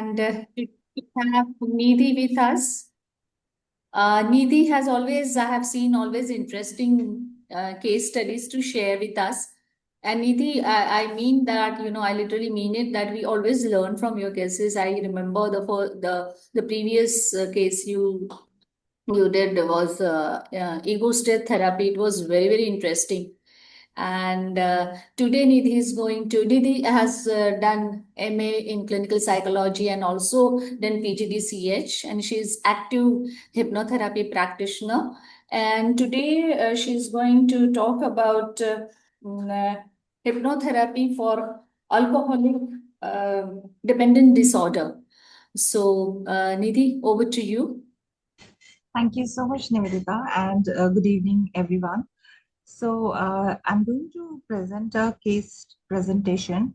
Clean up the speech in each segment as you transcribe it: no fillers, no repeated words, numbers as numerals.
and we have Nidhi with us. Nidhi has always, I have seen always interesting case studies to share with us. And Nidhi, I mean that, I literally mean it that we always learn from your cases. I remember the previous case you did was ego state therapy. It was very, very interesting. And today Nidhi has done MA in clinical psychology and also done PGDCH, and she's active hypnotherapy practitioner. And today she's going to talk about hypnotherapy for alcoholic uh, dependent disorder. So, Nidhi, over to you. Thank you so much, Nivedita, and good evening, everyone. So, I'm going to present a case presentation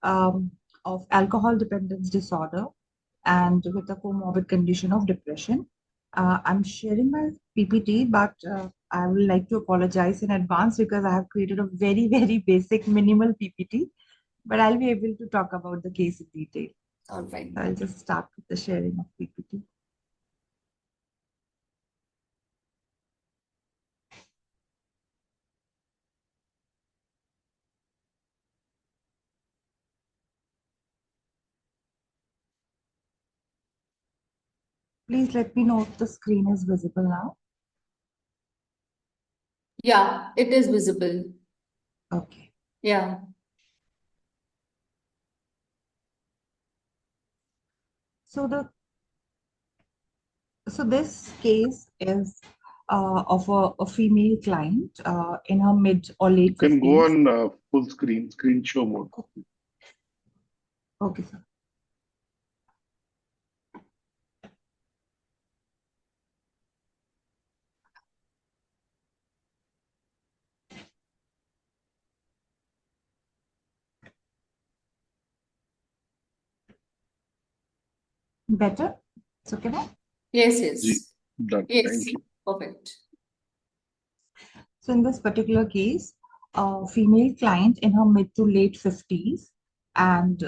um, of alcohol dependence disorder and with a comorbid condition of depression. I'm sharing my PPT, but I would like to apologize in advance because I have created a very, very basic minimal PPT, but I'll be able to talk about the case in detail. All right. I'll just start with the sharing of PPT. Please let me know if the screen is visible now. Yeah, it is visible. Okay. Yeah. So this case is of a female client in her mid or You late can go 50s. on full screen show mode. Okay, sir. Better? It's okay now? Yes, Ji, yes. done. Yes, Thank you. perfect. So in this particular case, a female client in her mid to late 50s, and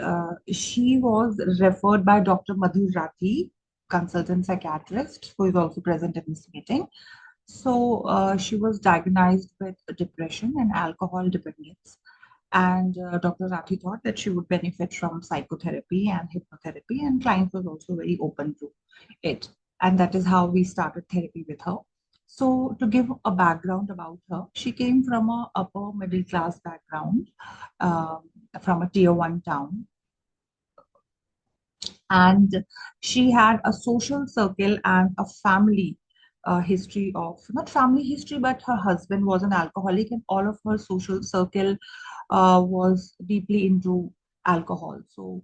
she was referred by Dr. Madhur Rathi, consultant psychiatrist, who is also present in this meeting. So she was diagnosed with depression and alcohol dependence. And Dr. Rathi thought that she would benefit from psychotherapy and hypnotherapy, and client was also very open to it. And that is how we started therapy with her. So to give a background about her, she came from a upper middle class background, um, from a tier one town, and she had a social circle and a family history of not family history, but her husband was an alcoholic, and all of her social circle was deeply into alcohol. So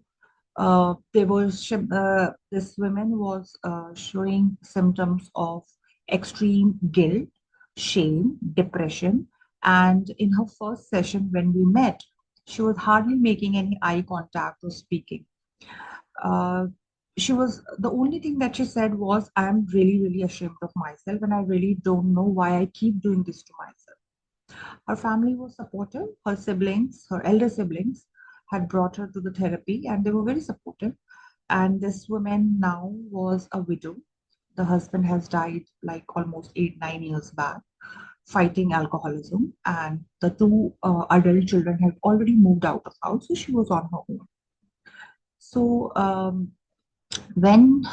this woman was showing symptoms of extreme guilt, shame, depression, and in her first session when we met, she was hardly making any eye contact or speaking. uh, she was the only thing that she said was, I'm really, really ashamed of myself, and I really don't know why I keep doing this to myself. Her family was supportive. Her siblings, her elder siblings, had brought her to the therapy, and they were very supportive. And this woman now was a widow. The husband has died like almost 8, 9 years back, fighting alcoholism, and the two adult children had already moved out of house, so she was on her own. So when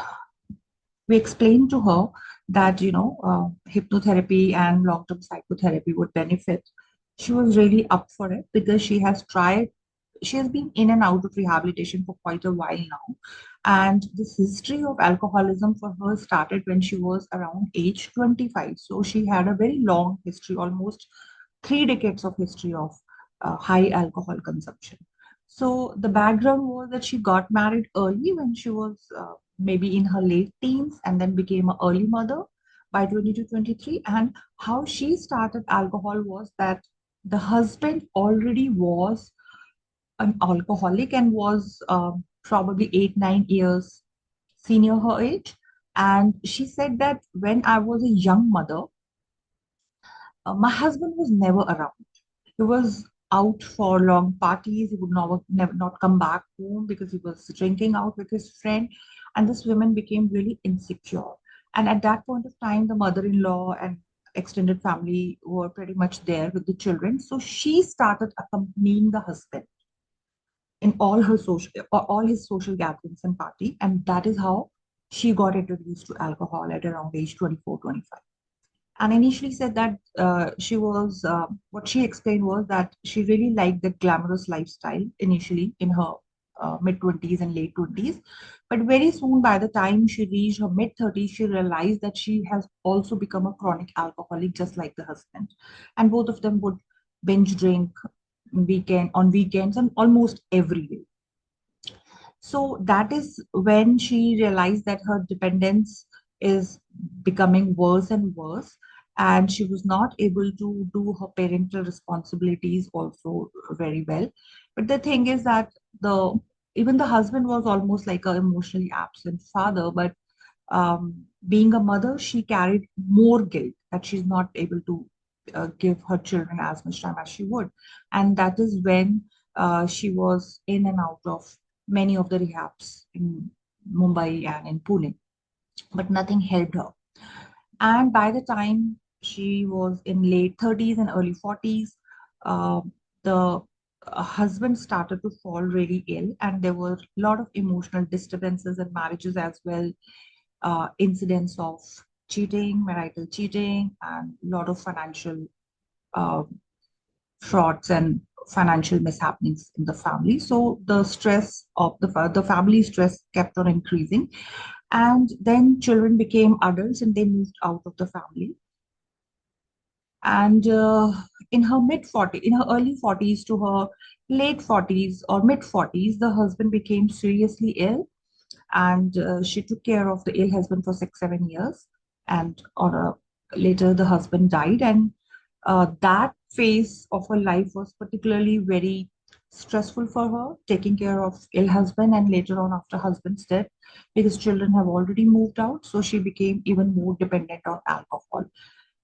we explained to her that hypnotherapy and long-term psychotherapy would benefit, she was really up for it because she has been in and out of rehabilitation for quite a while now, and this history of alcoholism for her started when she was around age 25. So she had a very long history, almost 3 decades of history of high alcohol consumption. So the background was that she got married early when she was maybe in her late teens, and then became an early mother by 22, 23. And how she started alcohol was that the husband already was an alcoholic and was probably 8, 9 years senior her age. And she said that when I was a young mother, my husband was never around. He was out for long parties. He would never not come back home because he was drinking out with his friend. And this woman became really insecure. And at that point of time, the mother-in-law and extended family were pretty much there with the children. So she started accompanying the husband in all his social gatherings and party. And that is how she got introduced to alcohol at around age 24, 25. And initially said that what she explained was that she really liked the glamorous lifestyle initially in her mid 20s and late 20s. But very soon, by the time she reached her mid 30s, she realized that she has also become a chronic alcoholic, just like the husband. And both of them would binge drink on weekends and almost every day. So that is when she realized that her dependence is becoming worse and worse, and she was not able to do her parental responsibilities also very well. But the thing is that the even the husband was almost like an emotionally absent father, but being a mother, she carried more guilt that she's not able to give her children as much time as she would. And that is when she was in and out of many of the rehabs in Mumbai and in Pune, but nothing helped her. And by the time she was in late 30s and early 40s, uh, the husband started to fall really ill, and there were a lot of emotional disturbances in marriages as well, incidents of cheating, marital cheating, and a lot of financial uh, frauds and financial mishappenings in the family. So the stress of the family stress kept on increasing, and then children became adults and they moved out of the family. And in her early 40s to her late 40s or mid 40s, the husband became seriously ill, and she took care of the ill husband for 6 7 years, and later the husband died. And that phase of her life was particularly very stressful for her, taking care of ill husband, and later on after husband's death, because children have already moved out, so she became even more dependent on alcohol.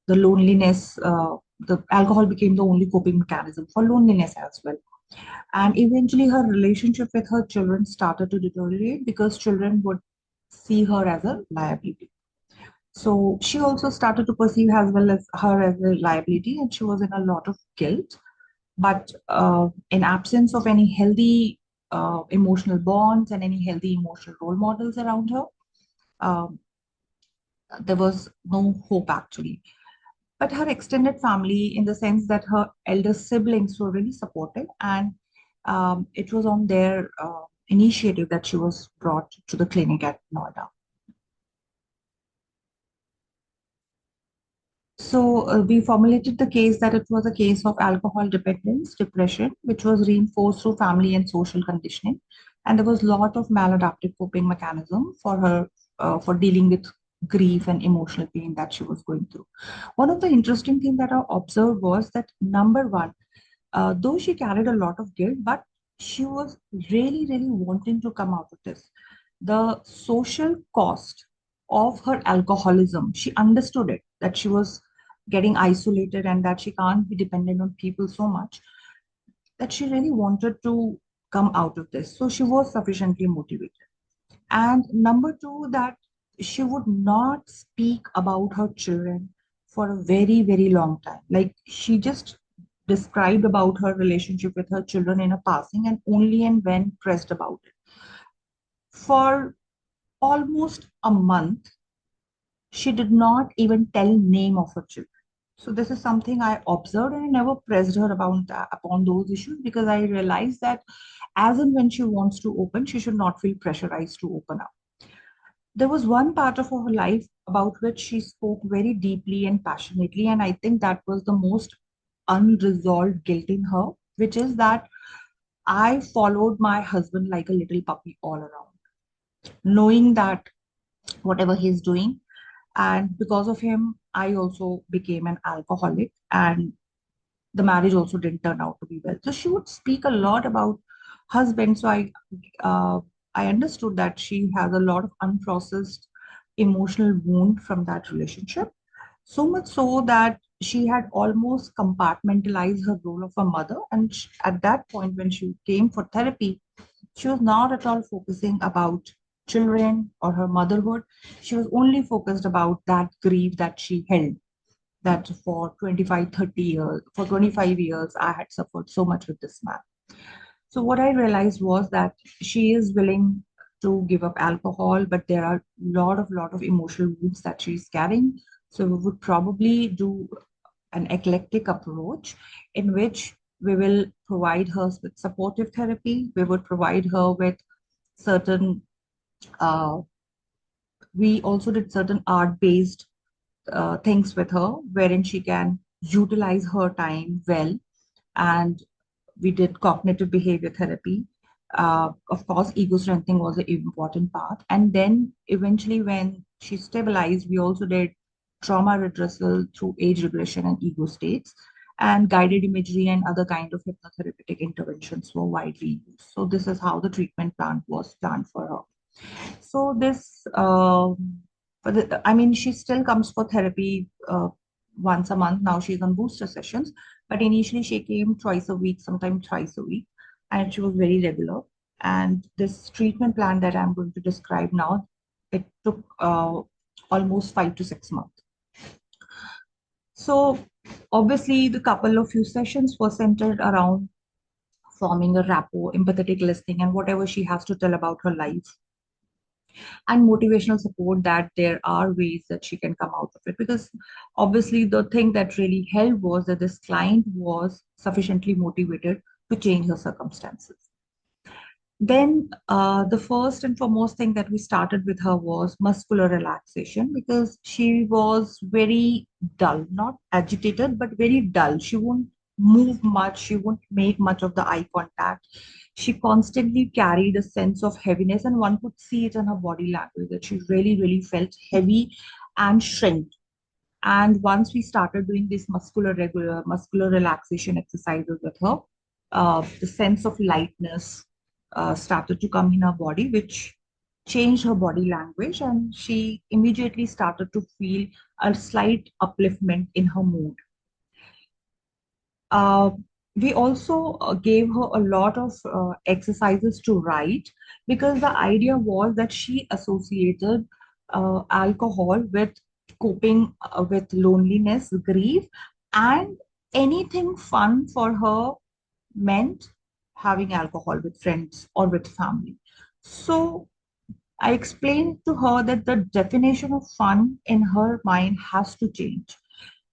The loneliness, the alcohol became the only coping mechanism for loneliness as well. And eventually, her relationship with her children started to deteriorate because children would see her as a liability. So she also started to perceive as well as her as a liability, and she was in a lot of guilt. But in absence of any healthy emotional bonds and any healthy emotional role models around her, um, there was no hope actually. But her extended family, in the sense that her elder siblings were really supportive, and it was on their initiative that she was brought to the clinic at Noida. So we formulated the case that it was a case of alcohol dependence, depression, which was reinforced through family and social conditioning, and there was a lot of maladaptive coping mechanism for her for dealing with grief and emotional pain that she was going through. One of the interesting things that I observed was that number one, though she carried a lot of guilt, but she was really, really wanting to come out of this. The social cost of her alcoholism, she understood it, that she was getting isolated and that she can't be dependent on people so much, that she really wanted to come out of this. So she was sufficiently motivated. And number two, that she would not speak about her children for a very, very long time. Like she just described about her relationship with her children in a passing and only and when pressed about it. For almost a month, she did not even tell name of her children. So this is something I observed, and I never pressed her about upon those issues, because I realized that as and when she wants to open, she should not feel pressurized to open up. There was one part of her life about which she spoke very deeply and passionately, and I think that was the most unresolved guilt in her, which is that I followed my husband like a little puppy all around, knowing that whatever he's doing, and because of him, I also became an alcoholic, and the marriage also didn't turn out to be well. So she would speak a lot about husband. So uh, I understood that she has a lot of unprocessed emotional wound from that relationship. So much so that she had almost compartmentalized her role of a mother. And at that point, when she came for therapy, she was not at all focusing about children or her motherhood. She was only focused about that grief that she held, that for 25, 30 years, for 25 years, I had suffered so much with this man. So what I realized was that she is willing to give up alcohol, but there are lot of emotional wounds that she's carrying. So we would probably do an eclectic approach in which we will provide her with supportive therapy. We would provide her with certain, uh, we also did certain art-based things with her, wherein she can utilize her time well. And we did cognitive behavior therapy. Of course, ego strengthening was an important part. And then eventually, when she stabilized, we also did trauma redressal through age regression and ego states. And guided imagery and other kind of hypnotherapeutic interventions were widely used. So this is how the treatment plan was planned for her. So this, I mean, she still comes for therapy once a month. Now she's on booster sessions, but initially she came twice a week, sometimes thrice a week, and she was very regular. And this treatment plan that I'm going to describe now, it took almost 5 to 6 months. So obviously, the couple of few sessions were centered around forming a rapport, empathetic listening, and whatever she has to tell about her life and motivational support, that there are ways that she can come out of it. Because obviously, the thing that really helped was that this client was sufficiently motivated to change her circumstances. Then, the first and foremost thing that we started with her was muscular relaxation, because she was very dull, not agitated, but very dull. She won't move much, she won't make much of the eye contact. She constantly carried a sense of heaviness, and one could see it in her body language that she really, really felt heavy and shrinked. And once we started doing these muscular relaxation exercises with her, the sense of lightness started to come in her body, which changed her body language, and she immediately started to feel a slight upliftment in her mood. Uh, we also gave her a lot of exercises to write, because the idea was that she associated alcohol with coping with loneliness, grief, and anything fun for her meant having alcohol with friends or with family. So I explained to her that the definition of fun in her mind has to change,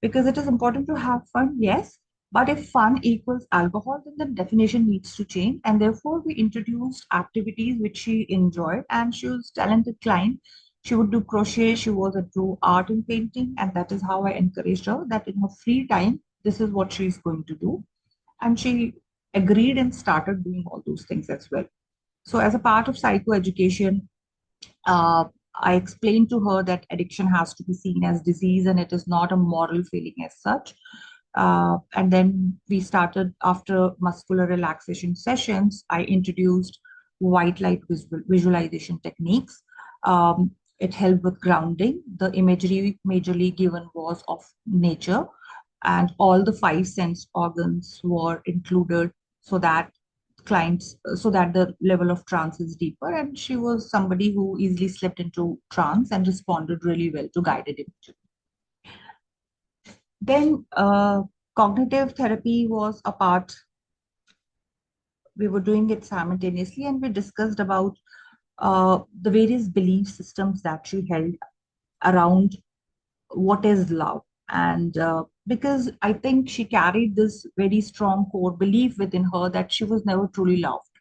because it is important to have fun, yes, but if fun equals alcohol, then the definition needs to change. And therefore, we introduced activities which she enjoyed, and she was a talented client. She would do crochet, she was into art and painting, and that is how I encouraged her that in her free time, this is what she is going to do. And she agreed and started doing all those things as well. So, as a part of psychoeducation, uh, I explained to her that addiction has to be seen as disease and it is not a moral failing as such. And then we started, after muscular relaxation sessions, I introduced white light visualization techniques. It helped with grounding. The imagery majorly given was of nature, and all the five sense organs were included, so that so that the level of trance is deeper. And she was somebody who easily slipped into trance and responded really well to guided imagery. Then cognitive therapy was a part. We were doing it simultaneously, and we discussed about the various belief systems that she held around what is love. And because I think she carried this very strong core belief within her that she was never truly loved,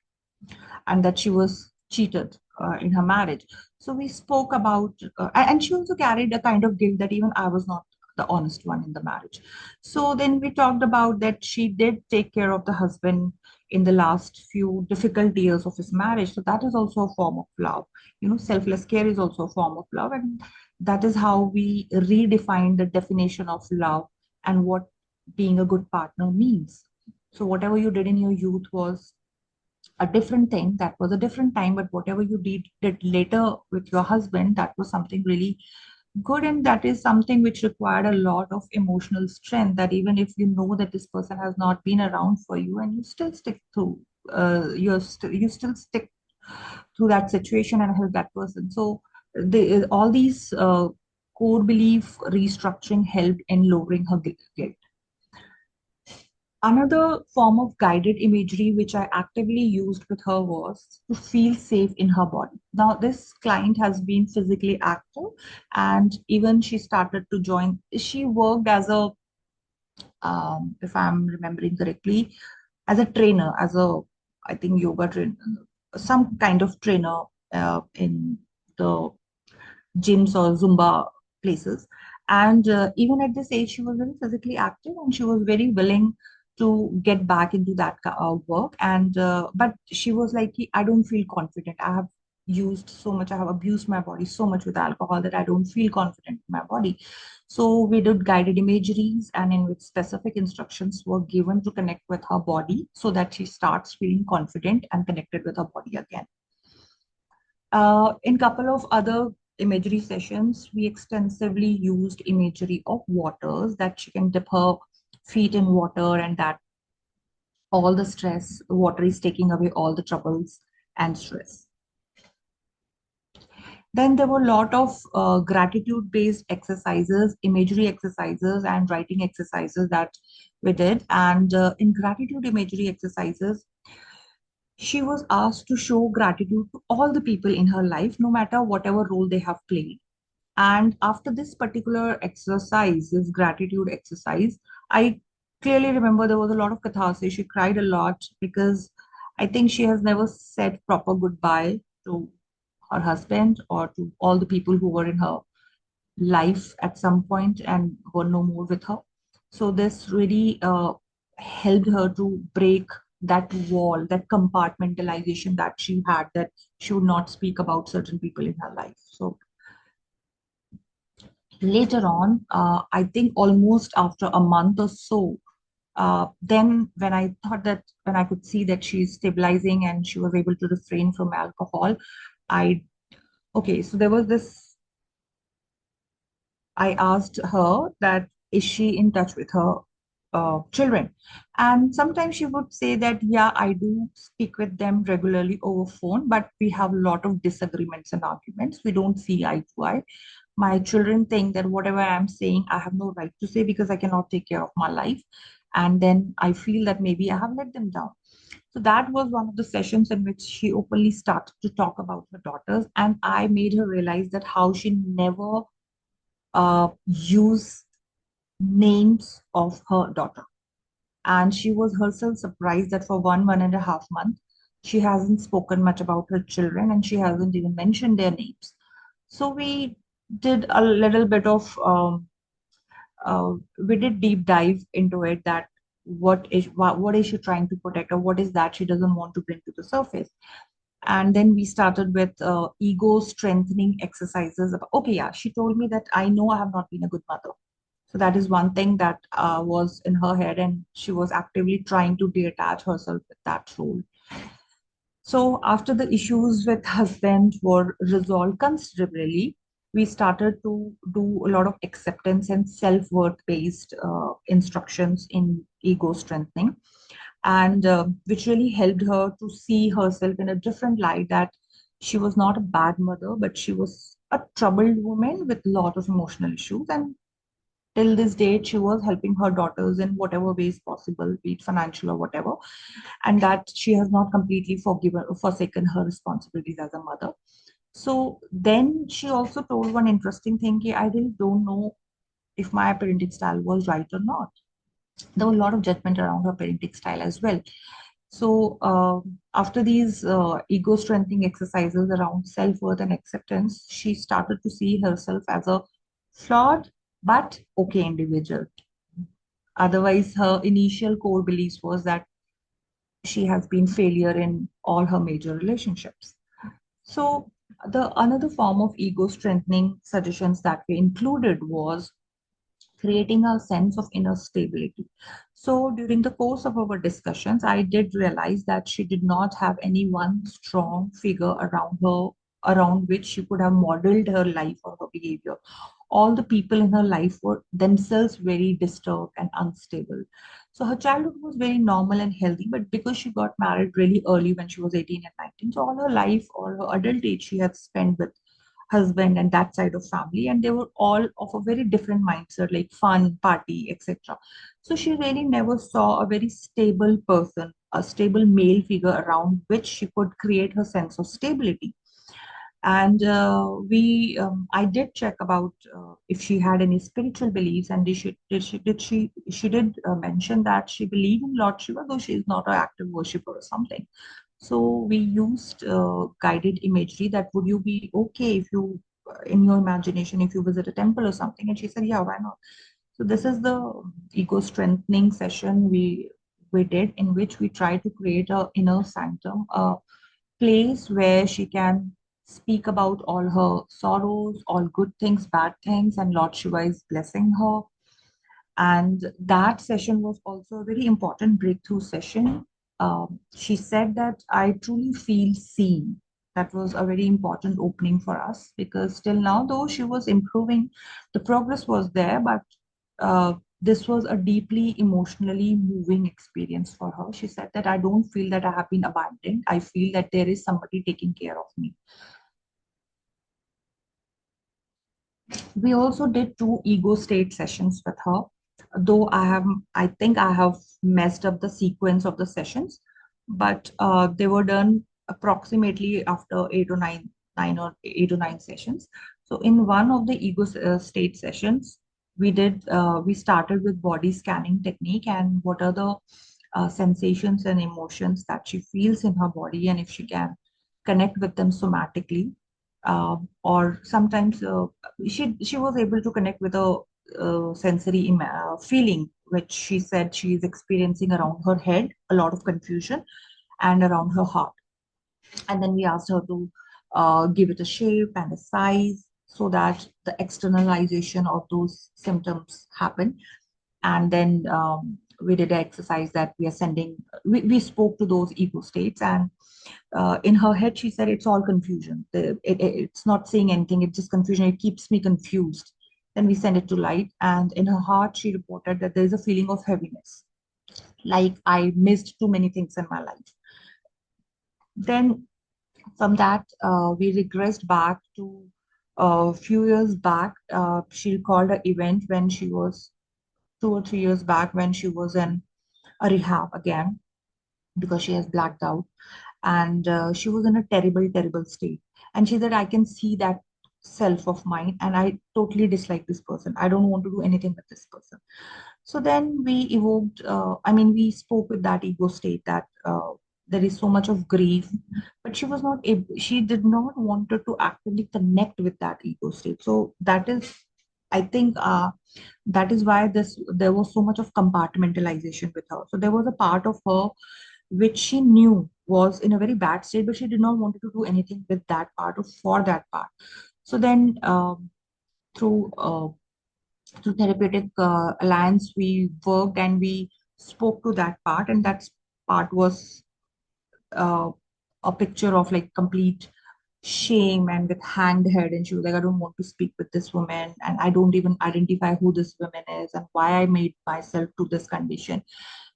and that she was cheated in her marriage. So we spoke about, and she also carried a kind of guilt that even I was not the honest one in the marriage. So then we talked about that she did take care of the husband in the last few difficult years of his marriage. So that is also a form of love. You know, selfless care is also a form of love. And that is how we redefine the definition of love and what being a good partner means. So whatever you did in your youth was a different thing, that was a different time, but whatever you did later with your husband, that was something really good, and that is something which required a lot of emotional strength, that even if you know that this person has not been around for you and you still stick through, you still stick through that situation and help that person. So all these core belief restructuring helped in lowering her guilt. Another form of guided imagery which I actively used with her was to feel safe in her body. Now, this client has been physically active, and even she started to join. She worked as a, if I'm remembering correctly, as a trainer, as a, I think, yoga trainer, some kind of trainer in the gyms or Zumba places. And even at this age, she was very physically active and she was very willing to get back into that work. And but she was like, I don't feel confident. I have used so much, I have abused my body so much with alcohol that I don't feel confident in my body. So we did guided imageries, and in which specific instructions were given to connect with her body so that she starts feeling confident and connected with her body again. In couple of other imagery sessions, we extensively used imagery of waters, that she can dip her feet in water and that all the stress, water is taking away all the troubles and stress. Then there were a lot of gratitude-based exercises, imagery exercises, and writing exercises that we did. And in gratitude imagery exercises, she was asked to show gratitude to all the people in her life, no matter whatever role they have played. And after this particular exercise, this gratitude exercise, I clearly remember there was a lot of catharsis. She cried a lot because I think she has never said proper goodbye to her husband or to all the people who were in her life at some point and were no more with her. So this really helped her to break that wall, that compartmentalization that she had, that she would not speak about certain people in her life. So later on, I think almost after a month or so, then when I thought that, when I could see that she's stabilizing and she was able to refrain from alcohol, I, okay, so there was this, I asked her that, is she in touch with her children? And sometimes she would say that, yeah, I do speak with them regularly over phone, but we have a lot of disagreements and arguments. We don't see eye to eye. My children think that whatever I'm saying, I have no right to say because I cannot take care of my life. And then I feel that maybe I have let them down. So that was one of the sessions in which she openly started to talk about her daughters. And I made her realize that how she never use names of her daughter. And she was herself surprised that for 1.5 months, she hasn't spoken much about her children and she hasn't even mentioned their names. So did a little bit of, we did deep dive into it, that what is she trying to protect, or what is that she doesn't want to bring to the surface. And then we started with ego strengthening exercises. Okay, yeah, she told me that I know I have not been a good mother. So that is one thing that was in her head, and she was actively trying to detach herself with that role. So after the issues with husband were resolved considerably, we started to do a lot of acceptance and self-worth based instructions in ego strengthening, and which really helped her to see herself in a different light, that she was not a bad mother, but she was a troubled woman with a lot of emotional issues. And till this date, she was helping her daughters in whatever ways possible, be it financial or whatever, and that she has not completely forsaken her responsibilities as a mother. So then she also told one interesting thing, I really don't know if my parenting style was right or not. There was a lot of judgment around her parenting style as well. So after these ego strengthening exercises around self-worth and acceptance, she started to see herself as a flawed but okay individual. Otherwise, her initial core beliefs was that she has been failure in all her major relationships. So the another form of ego strengthening suggestions that we included was creating a sense of inner stability. So during the course of our discussions, I did realize that she did not have any one strong figure around her, around which she could have modeled her life or her behavior. all the people in her life were themselves very disturbed and unstable. So her childhood was very normal and healthy, but because she got married really early when she was 18 and 19, so all her life, all her adult age, she had spent with husband and that side of family, and they were all of a very different mindset, like fun, party, etc. So she really never saw a very stable person, a stable male figure around which she could create her sense of stability. And I did check about if she had any spiritual beliefs, and she did mention that she believed in Lord Shiva, though she is not an active worshipper or something. So we used guided imagery, that would you be okay if you, in your imagination, if you visit a temple or something? And she said, yeah, why not? So this is the ego strengthening session we did, in which we try to create a inner sanctum, a place where she can speak about all her sorrows, all good things, bad things, and Lord Shiva is blessing her. And that session was also a very important breakthrough session. She said that I truly feel seen. That was a very important opening for us, because till now, though she was improving, the progress was there, but this was a deeply emotionally moving experience for her. She said that I don't feel that I have been abandoned. I feel that there is somebody taking care of me. We also did two ego state sessions with her, though I think I have messed up the sequence of the sessions, but they were done approximately after 8 or 9 sessions. So in one of the ego state sessions, we started with body scanning technique, and what are the sensations and emotions that she feels in her body, and if she can connect with them somatically, or sometimes she was able to connect with a sensory feeling, which she said she is experiencing around her head, a lot of confusion, and around her heart. And then we asked her to give it a shape and a size, so that the externalization of those symptoms happen. And then we did an exercise that we are sending, we spoke to those ego states, and in her head she said it's all confusion, it's not saying anything, it's just confusion, it keeps me confused. Then we send it to light, and in her heart she reported that there is a feeling of heaviness, like I missed too many things in my life. Then from that, we regressed back to a few years back. She recalled an event when she was 2 or 3 years back, when she was in a rehab again, because she has blacked out, and she was in a terrible state. And she said, I can see that self of mine, and I totally dislike this person, I don't want to do anything with this person. So then we evoked, we spoke with that ego state, that there is so much of grief, but she was not able, she did not wanted to actively connect with that ego state. So that is, I think, that is why there was so much of compartmentalization with her. So there was a part of her which she knew was in a very bad state, but she did not want to do anything with that part or for that part. So then, through through therapeutic alliance, we worked and we spoke to that part, and that part was uh, a picture of like complete shame and with hanged head. And she was like, I don't want to speak with this woman, and I don't even identify who this woman is and why I made myself to this condition.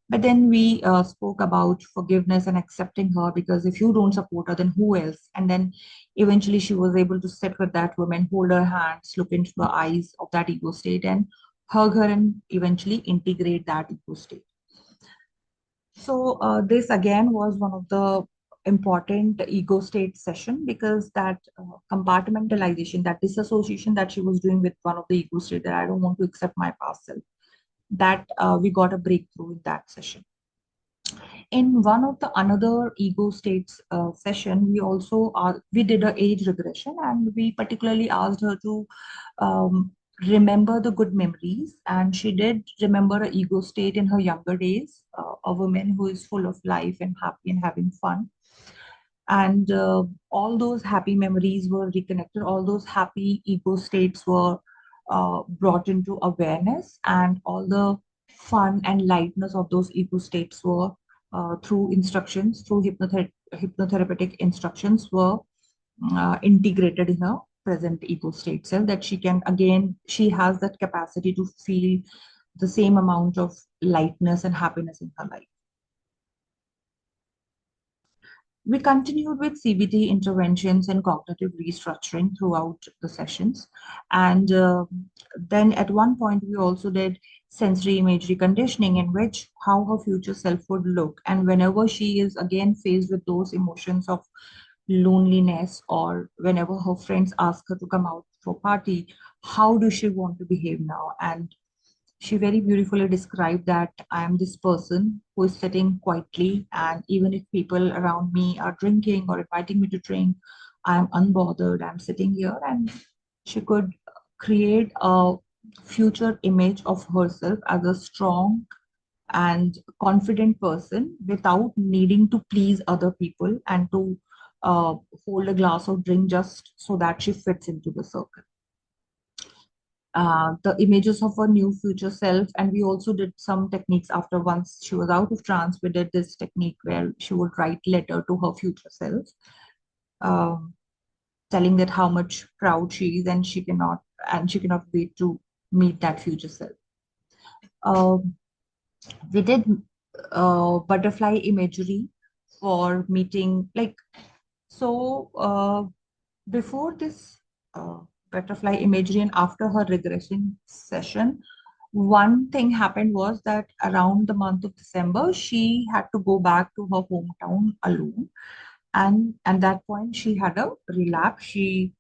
But then we spoke about forgiveness and accepting her, because if you don't support her, then who else? And then eventually she was able to sit with that woman, hold her hands, look into the eyes of that ego state, and hug her, and eventually integrate that ego state. So this again was one of the important ego state session, because that compartmentalization, that disassociation that she was doing with one of the ego state, that I don't want to accept my past self, that we got a breakthrough in that session. In one of the another ego states session, we did a age regression, and we particularly asked her to um, remember the good memories, and she did remember a ego state in her younger days, a woman who is full of life and happy and having fun. And all those happy memories were reconnected, all those happy ego states were brought into awareness, and all the fun and lightness of those ego states were through instructions, through hypnotherapeutic instructions, were integrated in a present ego state self, that she can, again, she has that capacity to feel the same amount of lightness and happiness in her life. We continued with CBT interventions and cognitive restructuring throughout the sessions. And then at one point, we also did sensory imagery conditioning, in which how her future self would look. And whenever she is again faced with those emotions of loneliness, or whenever her friends ask her to come out for party, how does she want to behave now? And she very beautifully described that I am this person who is sitting quietly, and even if people around me are drinking or inviting me to drink, I am unbothered. I'm sitting here, and she could create a future image of herself as a strong and confident person without needing to please other people and to hold a glass of drink just so that she fits into the circle. The images of her new future self. And we also did some techniques after, once she was out of trance, we did this technique where she would write letter to her future self, um, telling that how much proud she is, and she cannot wait to meet that future self. We did butterfly imagery for meeting, like, so before this butterfly imagery and after her regression session, one thing happened was that around the month of December, she had to go back to her hometown alone. And at that point, she had a relapse. She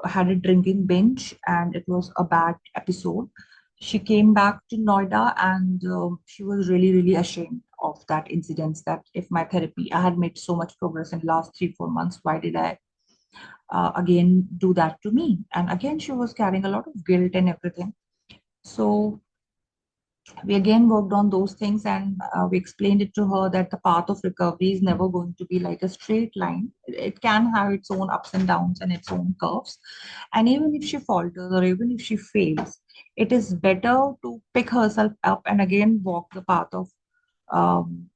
had a drinking binge, and it was a bad episode. She came back to Noida, and she was really, really ashamed of that incident. That if my therapy, I had made so much progress in the last 3 4 months, why did I again do that to me? And again, she was carrying a lot of guilt and everything. So we again worked on those things, and we explained it to her that the path of recovery is never going to be like a straight line. It can have its own ups and downs and its own curves. And even if she falters or even if she fails, it is better to pick herself up and again walk um,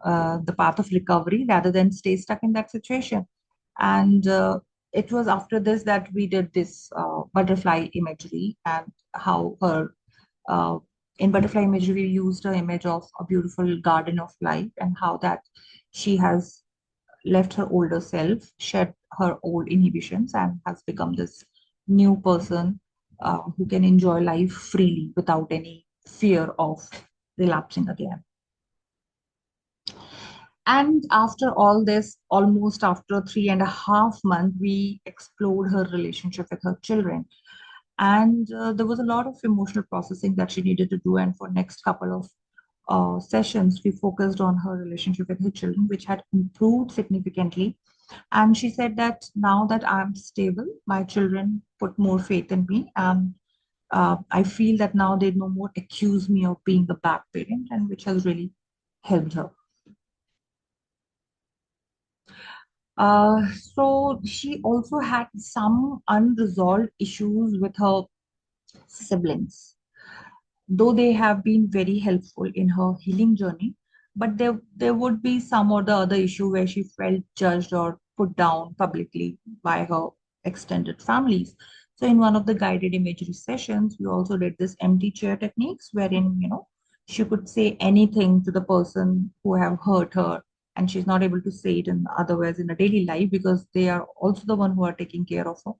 the path of recovery rather than stay stuck in that situation. And it was after this that we did this butterfly imagery, and how her uh, in butterfly imagery, we used an image of a beautiful garden of life, and how that she has left her older self, shed her old inhibitions, and has become this new person who can enjoy life freely without any fear of relapsing again. And after all this, almost after 3.5 months, we explored her relationship with her children. And there was a lot of emotional processing that she needed to do. And for next couple of sessions, we focused on her relationship with her children, which had improved significantly. And she said that now that I'm stable, my children put more faith in me. And I feel that now they no more accuse me of being the bad parent, and which has really helped her. So she also had some unresolved issues with her siblings, though they have been very helpful in her healing journey. But there would be some or the other issue where she felt judged or put down publicly by her extended families. So in one of the guided imagery sessions, we also did this empty chair techniques, wherein she could say anything to the person who have hurt her, and she's not able to say it in otherwise in a daily life, because they are also the one who are taking care of her.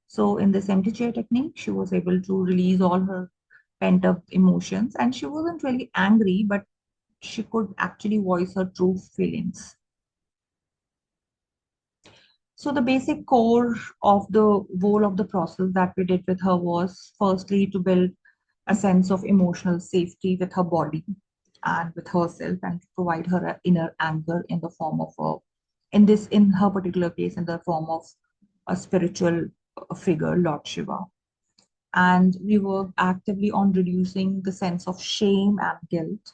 So in this empty chair technique, she was able to release all her pent up emotions, and she wasn't really angry, but she could actually voice her true feelings. So the basic core of the whole of the process that we did with her was firstly to build a sense of emotional safety with her body and with herself, and to provide her an inner anchor in the form of in her particular case, in the form of a spiritual figure, Lord Shiva. And we worked actively on reducing the sense of shame and guilt.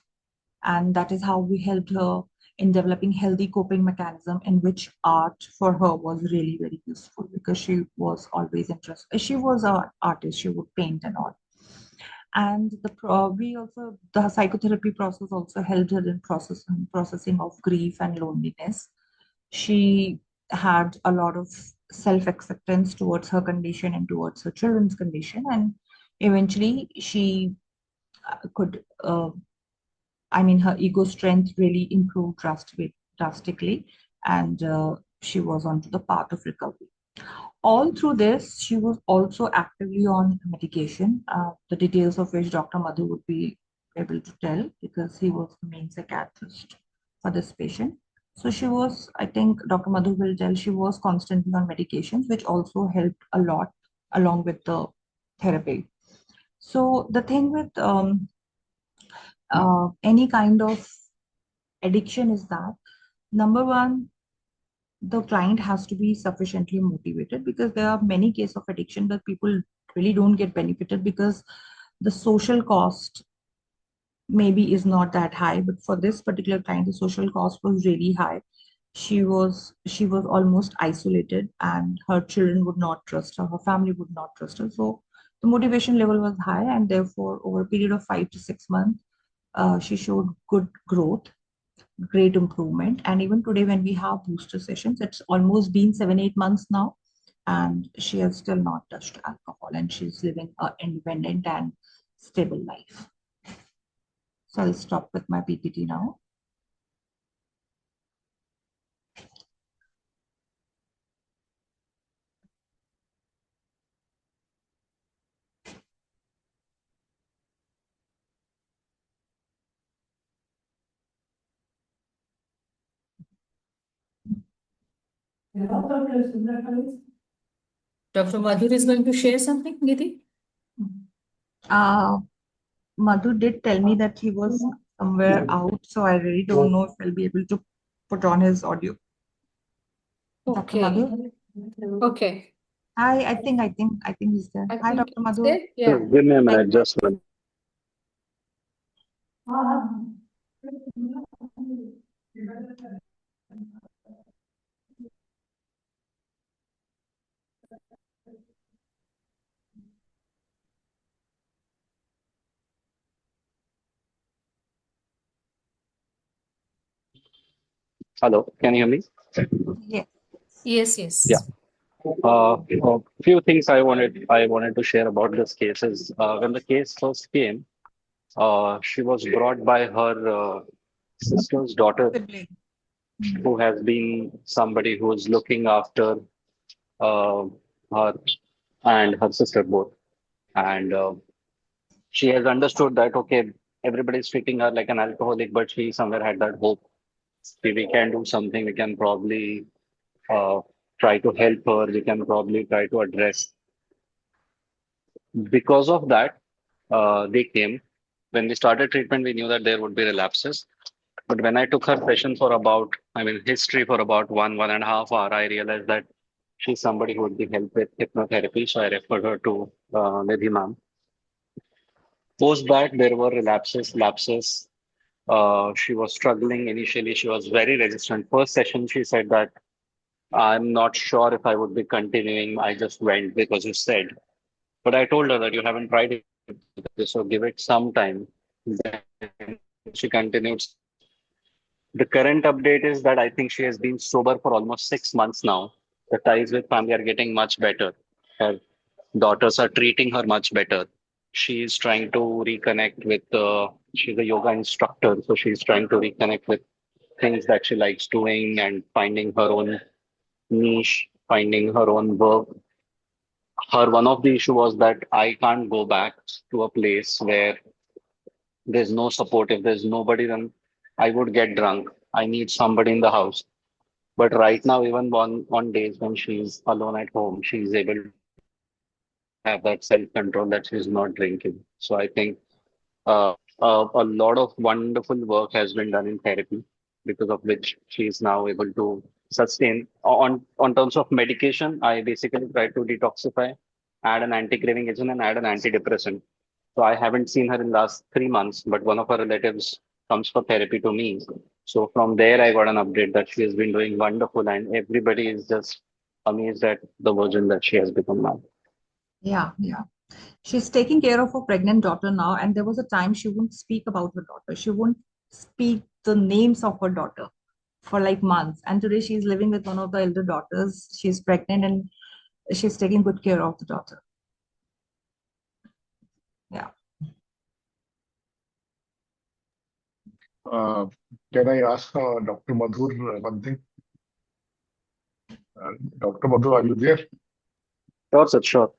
And that is how we helped her in developing healthy coping mechanism, in which art for her was really very useful, because she was always interested. She was an artist, she would paint and all. And the psychotherapy process also helped her in processing of grief and loneliness. She had a lot of self-acceptance towards her condition and towards her children's condition, and eventually she could I mean, her ego strength really improved drastically, and she was onto the path of recovery. All through this, she was also actively on medication, the details of which Dr. Madhu would be able to tell because he was the main psychiatrist for this patient. So she was, I think Dr. Madhu will tell, she was constantly on medications, which also helped a lot along with the therapy. So the thing with any kind of addiction is that, number one, the client has to be sufficiently motivated, because there are many cases of addiction that people really don't get benefited because the social cost maybe is not that high, but for this particular client the social cost was really high. She was almost isolated, and her children would not trust her family would not trust her. So the motivation level was high, and therefore over a period of 5 to 6 months she showed good growth, great improvement. And even today, when we have booster sessions, it's almost been 7, 8 months now, and she has still not touched alcohol, and she's living an independent and stable life. So I'll stop with my PPT now. Dr. Madhur is going to share something, Nidhi? Madhu did tell me that he was somewhere out, so I really don't know if I'll be able to put on his audio. Dr. Okay. Madhu? Okay. Hi, I think he's there. Hi, think Dr. Madhu. Yeah. Give me a minute, just a minute. Hello, can you hear me? Yes. Yes, yes. Yeah. A few things I wanted to share about this case is when the case first came, she was brought by her sister's daughter, Sibling. who has been somebody who's looking after uh, her and her sister both, and she has understood that okay, everybody's treating her like an alcoholic, but she somewhere had that hope. We can do something. We can probably uh, try to help her. We can probably try to address. Because of that, they came. When we started treatment, we knew that there would be relapses. But when I took her session for about, I mean, history for about 1.5 hours, I realized that she's somebody who would be helped with hypnotherapy. So I referred her to Nidhi ma'am. Post that, there were relapses, lapses. She was struggling initially. She was very resistant. First session, she said that I'm not sure if I would be continuing. I just went because you said. But I told her that you haven't tried it, so give it some time. Then she continued. The current update is that I think she has been sober for almost 6 months now. The ties with family are getting much better. Her daughters are treating her much better. She is trying to reconnect with, she's a yoga instructor, so she's trying to reconnect with things that she likes doing and finding her own niche, finding her own work. Her one of the issue was that I can't go back to a place where there's no support. If there's nobody, then I would get drunk. I need somebody in the house. But right now, even on days when she's alone at home, she's able to have that self-control that she's not drinking. So I think a lot of wonderful work has been done in therapy, because of which she is now able to sustain. On terms of medication, I basically try to detoxify, add an anti-craving agent, and add an antidepressant. So I haven't seen her in last 3 months, but one of her relatives comes for therapy to me. So from there, I got an update that she has been doing wonderful, and everybody is just amazed at the version that she has become now. Yeah, yeah. She's taking care of her pregnant daughter now, and there was a time she wouldn't speak about her daughter. She wouldn't speak the names of her daughter for like months. And today she's living with one of the elder daughters. She's pregnant and she's taking good care of the daughter. Yeah. Uh, can I ask Dr. Madhur one thing? Dr. Madhur, are you there? Sure, sir, sure.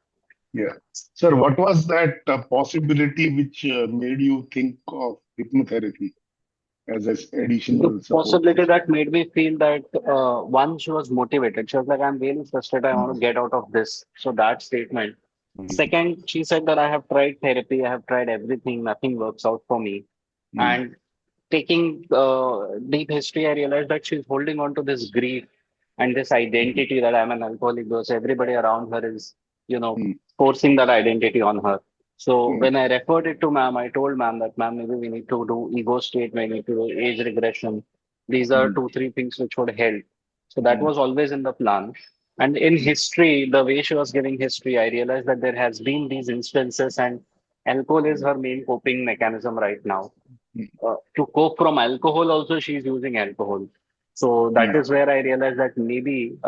Yeah. Sir, what was that possibility which made you think of hypnotherapy as an The additional support possibility system? that made me feel that one, she was motivated. She was like, I'm really frustrated. I want to get out of this. So that statement. Mm, Second, she said that I have tried therapy, I have tried everything, nothing works out for me. mm, And taking deep history, I realized that she's holding on to this grief and this mm, identity that I'm an alcoholic because everybody around her is, mm, forcing that identity on her. So mm, when I referred it to ma'am, I told ma'am that ma'am, maybe we need to do ego state, we need to do age regression. These are mm, two, three things which would help. So that mm, was always in the plan. And in mm, history, the way she was giving history, I realized that there has been these instances and alcohol is mm, her main coping mechanism right now. mm, To cope from alcohol also she's using alcohol, so that mm, is where I realized that maybe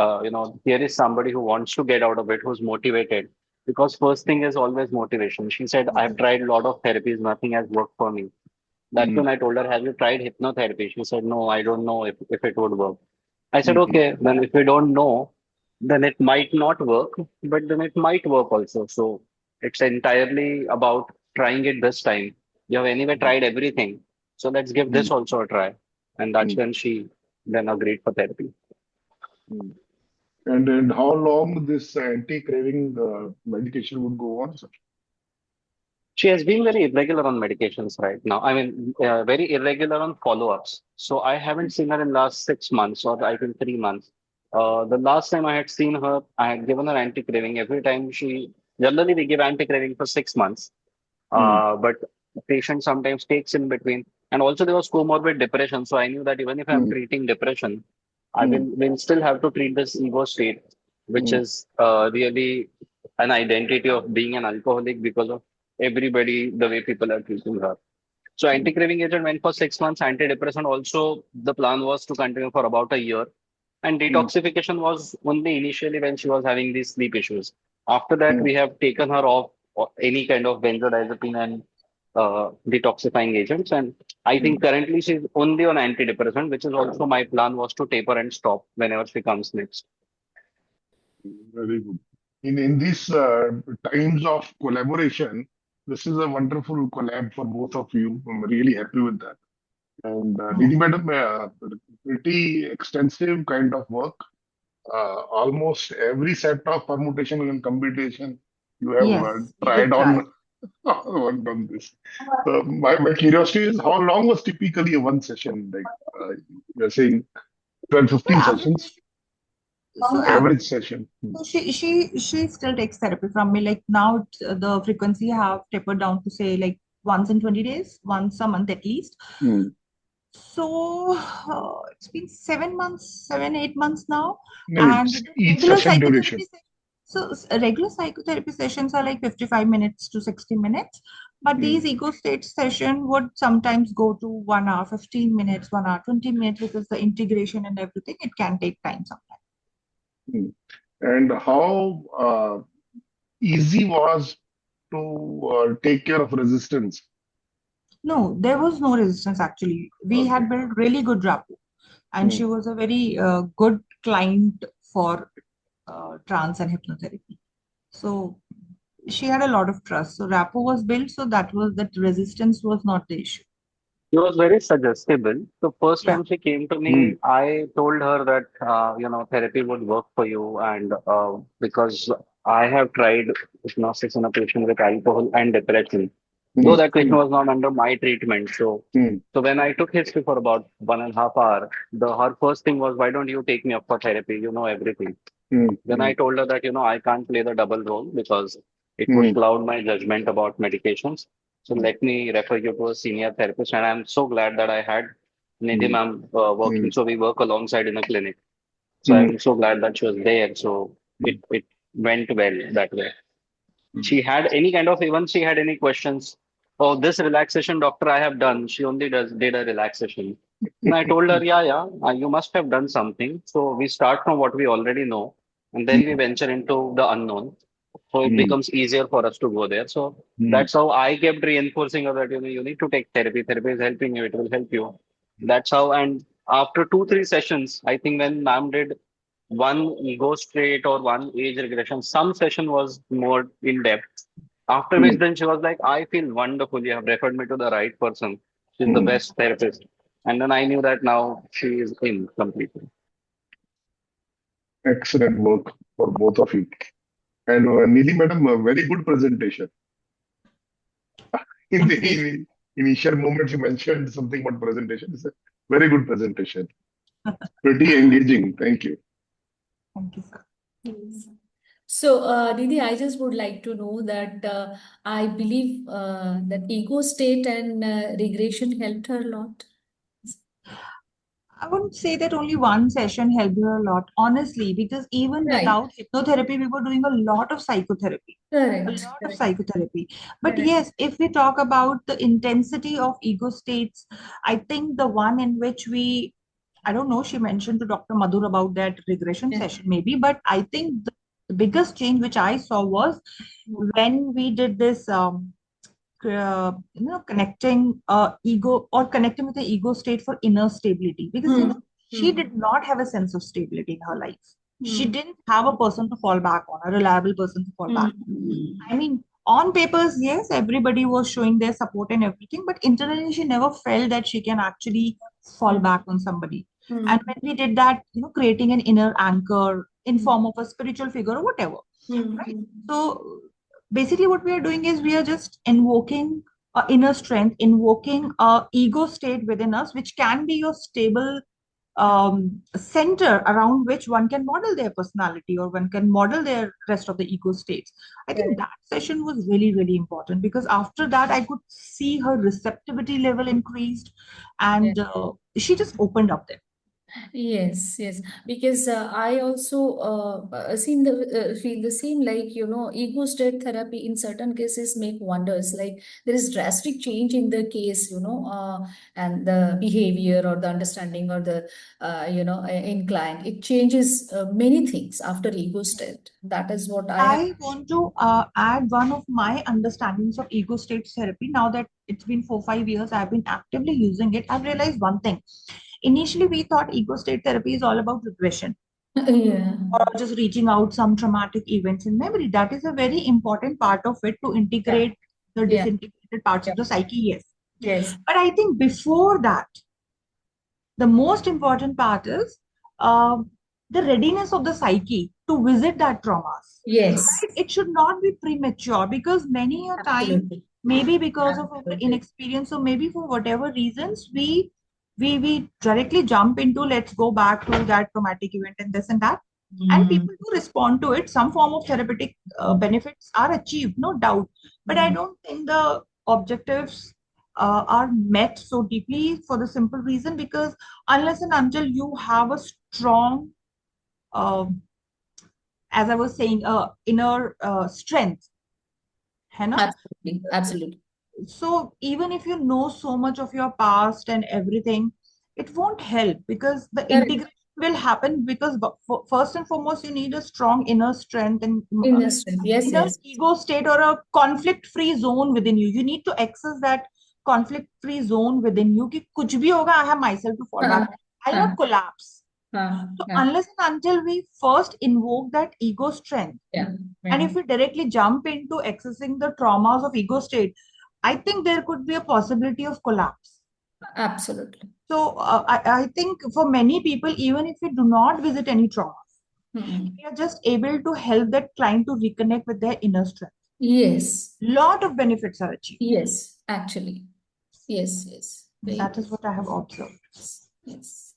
here is somebody who wants to get out of it, who's motivated, because first thing is always motivation. She said, I've tried a lot of therapies, nothing has worked for me. That's mm, when I told her, have you tried hypnotherapy? She said, no, I don't know if it would work. I said, mm, okay, then if we don't know, then it might not work, but then it might work also. So it's entirely about trying it this time. You have anyway mm, tried everything. So let's give this mm, also a try. And that's mm, when she then agreed for therapy. mm. And how long this anti-craving medication would go on, sir? She has been very irregular on medications right now. I mean, very irregular on follow-ups. So I haven't seen her in last 6 months or I think 3 months. The last time I had seen her, I had given her anti-craving. Every time generally we give anti-craving for 6 months. Mm, But the patient sometimes takes in between. And also there was comorbid depression. So I knew that even if I'm mm, treating depression, I mm, will still have to treat this ego state, which mm, is really an identity of being an alcoholic because of everybody, the way people are treating her. So mm, anti-craving agent went for 6 months. Antidepressant also, the plan was to continue for about a year. And mm, detoxification was only initially when she was having these sleep issues. After that, mm, we have taken her off any kind of benzodiazepine and detoxifying agents. And I think mm. currently she's only on antidepressant, which is also my plan was to taper and stop whenever she comes next. Very good. In these times of collaboration, this is a wonderful collab for both of you. I'm really happy with that. And Nidhi madam, pretty extensive kind of work. Almost every set of permutation and computation you have Yes, we tried did try. on worked on this. So my curiosity is how long was typically a one session? Like you're saying 12, So 15 average, sessions, so average average. session. So she still takes therapy from me. Like now, the frequency have tapered down to say like once in 20 days, once a month at least. Hmm. So it's been 7 months, 8 months now, No, and it's the each regular session psychotherapy duration. session. So regular psychotherapy sessions are like 55 minutes to 60 minutes, but Hmm. these ego state session would sometimes go to 1 hour, 15 minutes, 1 hour, 20 minutes because the integration and everything it can take time sometimes. Hmm. And how easy was to take care of resistance? No, there was no resistance actually. We Okay. had built really good rapport, and Hmm. she was a very good client for trance and hypnotherapy. So she had a lot of trust. So rapport was built, so that resistance was not the issue. She was very suggestible. The first Yeah. time she came to Hmm. me, I told her that therapy would work for you, and because I have tried hypnosis in a patient with alcohol and depression, though Hmm. that patient was not under my treatment. So, Hmm. so when I took history for about 1.5 hours, the her first thing was, why don't you take me up for therapy? You know everything. Hmm. Then Hmm. I told her that, I can't play the double role because it would Hmm. cloud my judgment about medications. So Hmm. let me refer you to a senior therapist. And I'm so glad that I had Nidhi Hmm. ma'am Hmm. working. So we work alongside in a clinic. So Hmm. I'm so glad that she was there. So it went well that way. Hmm. She had any kind of, even she had any questions. Oh, this relaxation, doctor, I have done. She only did a relaxation. And I told her, you must have done something. So we start from what we already know, and then we venture into the unknown. So it Mm, becomes easier for us to go there. So mm, that's how I kept reinforcing her that you need to take therapy. Therapy is helping you. It will help you. That's how. And after 2, 3 sessions, I think when ma'am did one ego state or one age regression, some session was more in depth. After which mm, then she was like, I feel wonderful. You have referred me to the right person. She's the mm. best therapist. And then I knew that now she is in completely. Excellent work for both of you. And Nidhi madam, a very good presentation. In the Thank you. initial moments, you mentioned something about presentation. It's a very good presentation. Pretty engaging. Thank you. Thank you, sir. Yes. So, Nidhi, I just would like to know that I believe that ego state and regression helped her a lot. I wouldn't say that only one session helped her a lot, honestly, because even Right. without hypnotherapy, we were doing a lot of psychotherapy. A Correct. lot of Correct. psychotherapy. But Correct. yes, if we talk about the intensity of ego states, I think the one in which I don't know, she mentioned to Dr. Madhur about that regression Yeah. session maybe, but I think the biggest change which I saw was when we did this connecting ego or connecting with the ego state for inner stability, because Hmm. she Hmm. did not have a sense of stability in her life. She Hmm. didn't have a person to fall back on, a reliable person to fall back. Hmm. I mean, on papers, yes, everybody was showing their support and everything, but internally, she never felt that she can actually fall Hmm. back on somebody. Hmm. And when we did that, creating an inner anchor in Hmm. form of a spiritual figure or whatever, Hmm. right? Hmm. So basically, what we are doing is we are just invoking inner strength, invoking a ego state within us, which can be your stable center around which one can model their personality or one can model their rest of the ego states. I think Correct. that session was really, really important because after that, I could see her receptivity level increased Yeah. and she just opened up there. Yes, yes, because I also seen the feel the same, like ego state therapy in certain cases make wonders. Like there is drastic change in the case, and the behavior or the understanding or the incline. It changes many things after ego state. That is what I have. I want to add one of my understandings of ego state therapy. Now that it's been 4, 5 years, I've been actively using it. I've realized one thing. Initially, we thought ego state therapy is all about regression Yeah, or just reaching out some traumatic events in memory. That is a very important part of it to yeah, integrate the yeah, disintegrated parts yeah. of the psyche. Yes. Yes, But I think before that, the most important part is um, the readiness of the psyche to visit that traumas. yes, Right? It should not be premature because many a time, absolutely, maybe because of our absolutely. inexperience or maybe for whatever reasons, we directly jump into let's go back to that traumatic event and this and that. And Mm. people do respond to it. Some form of therapeutic benefits are achieved, no doubt. But I Mm. don't think the objectives are met so deeply for the simple reason because unless and until you have a strong, uh, as I was saying, inner strength, है ना? Absolutely, absolutely. So even if you know so much of your past and everything, it won't help because the Correct. integration will happen because first and foremost you need a strong inner strength and Inner strength. Yes, inner yes. ego state or a conflict free zone within you. You need to access that conflict free zone within you कि कुछ भी होगा, I have myself to fall back हाँ, on. I'll हाँ, not collapse. हाँ, So हाँ. unless and until we first invoke that ego strength, Yeah, and yeah. if we directly jump into accessing the traumas of ego state, I think there could be a possibility of collapse. Absolutely. So I think for many people, even if we do not visit any traumas, Hmm. we are just able to help that client to reconnect with their inner strength. Yes, Lot of benefits are achieved. yes, actually. Yes, yes. Very That true. is what I have observed. Yes.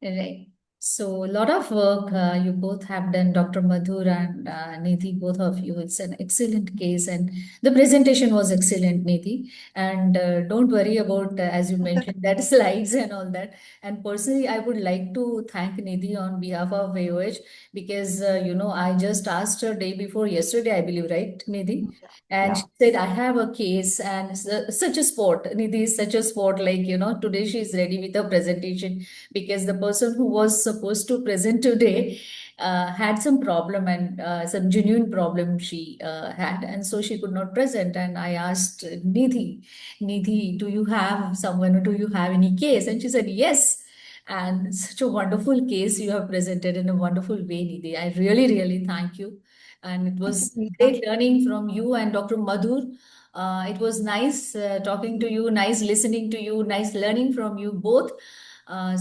Right. So a lot of work you both have done, Dr. Madhur and Nidhi, both of you. It's an excellent case, and the presentation was excellent, Nidhi. And don't worry about, as you mentioned, that slides and all that. And personally, I would like to thank Nidhi on behalf of AoH because I just asked her day before yesterday, I believe, right, Nidhi? Yeah. And Yeah. she said, I have a case, and such a sport. Nidhi is such a sport. Like, today she's ready with her presentation because the person who was supposed to present today had some problem and some genuine problem she had, and so she could not present. And I asked Nidhi, do you have someone, or do you have any case? And she said, yes. And such a wonderful case you have presented in a wonderful way, Nidhi. I really, really thank you. And it Thank you, was Preeta. great learning from you and Dr. Madhur. It was nice talking to you, nice listening to you, nice learning from you both.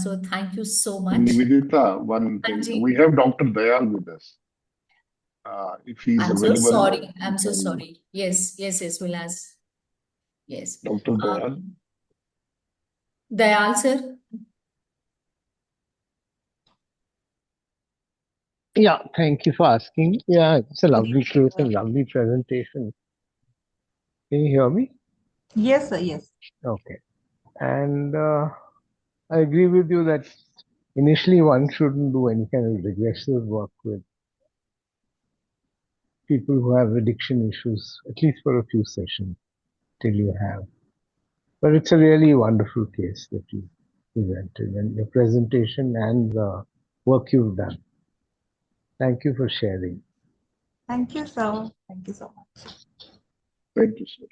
So thank you so much. Nivedita, one thing. Anji, We have Dr. Dayal with us. If he's I'm so available, sorry. we I'm so can. sorry. Yes, yes, yes, we'll ask. Yes. Dr. Dayal. Dayal sir. Yeah, thank you for asking. Yeah, it's a Good lovely evening, case sir. and lovely presentation. Can you hear me? Yes, sir. Yes. Okay. And I agree with you that initially one shouldn't do any kind of regressive work with people who have addiction issues, at least for a few sessions till you have. But it's a really wonderful case that you presented, and your presentation and the work you've done. Thank you for sharing. Thank you, sir. Thank you so much. Thank you, sir.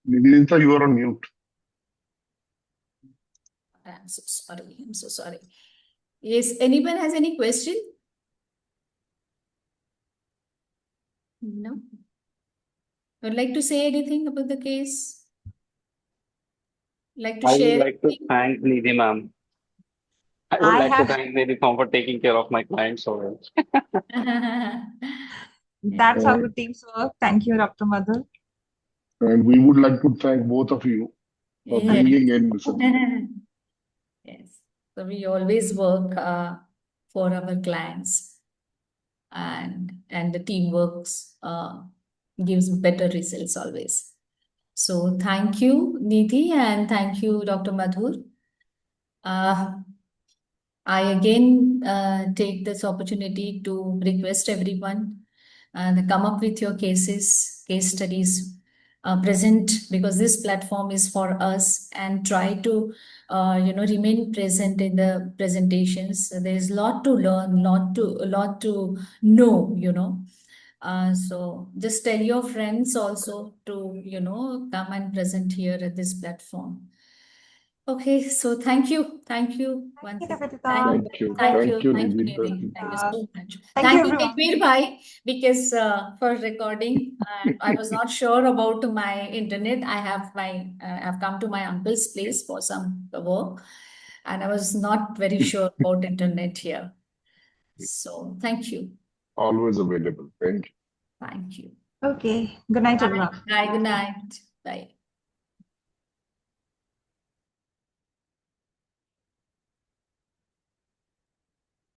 Nivedita, you are on mute. I'm so sorry. I'm so sorry. Yes, anyone has any question? No. Would like to say anything about the case? Like to I would share like to thank Nidhi ma'am. I would I like to have thank Nidhi ma'am for taking care of my clients so well. anything? That's how And, good teams work. Thank you, Dr. Madhur. and we would like to thank both of you for Yes. bringing in such. Yes. So we always work for our clients, and the teamwork gives better results always. So thank you, Nidhi, and thank you, Dr. Madhur. Uh, I again take this opportunity to request everyone and come up with your cases, case studies, present, because this platform is for us, and try to remain present in the presentations. There is a lot to learn, a lot to know. So just tell your friends also to come and present here at this platform. Okay, so thank you Thank you, once again. Nivedita. Thank you, Thank you, Nivedita. Nidhi. Thank you so much. Thank you, Thank you, everyone. Takbir Bhai, because for recording, I was not sure about my internet. I've come to my uncle's place for some work, and I was not very sure about internet here. So thank you, Always available. Thank you. thank you. Okay. Good night, Bye. everyone. Bye. Good night. Bye.